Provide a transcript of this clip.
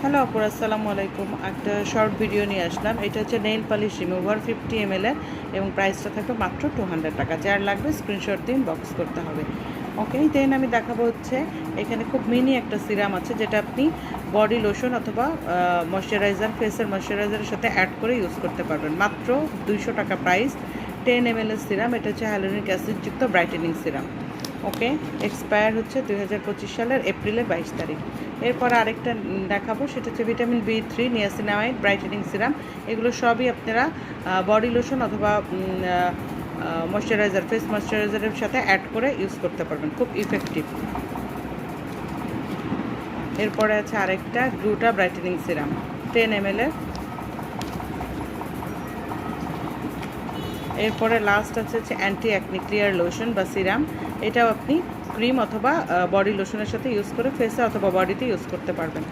Hello আপুর, আসসালামু আলাইকুম। একটা শর্ট ভিডিও নিয়ে আসলাম। এটা হচ্ছে নেইল পালিশ রিমুভার 50 ml এর এবং প্রাইসটা থাকবে মাত্র 200 টাকা। যার লাগবে স্ক্রিনশট দিন, বক্স করতে হবে। ওকে, দেন আমি দেখাবো হচ্ছে এখানে খুব মিনি একটা সিরাম আছে, যেটা আপনি বডি লোশন অথবা ময়শ্চারাইজার, ফেসের ময়শ্চারাইজারের সাথে অ্যাড করে ইউজ করতে পারবেন। মাত্র 200 টাকা প্রাইস। 10 ml এর সিরাম। এটা হচ্ছে হ্যালোনিক অ্যাসিডযুক্ত ব্রাইটেনিং সিরাম। ওকে, এক্সপায়ার হচ্ছে 2025 সালের এপ্রিলের 22 তারিখ। এরপর আরেকটা দেখাবো, সেটা হচ্ছে vitamin B3 niacinamide brightening serum. এগুলো সবই আপনারা বডি লোশন অথবা ময়শ্চারাইজার, ফেস ময়শ্চারাইজারের সাথে অ্যাড করে ইউজ করতে পারবেন, খুব ইফেক্টিভ। এরপরে আছে আরেকটা গ্লুটা ব্রাইটেনিং সিরাম 10 ml এর। এরপরে লাস্ট হচ্ছে অ্যান্টি অ্যাকনি ক্লিয়ার লোশন বা সিরাম। এটাও আপনি ক্রিম অথবা বডি লোশনের সাথে ইউজ করে ফেসে অথবা বডিতে ইউজ করতে পারবেন।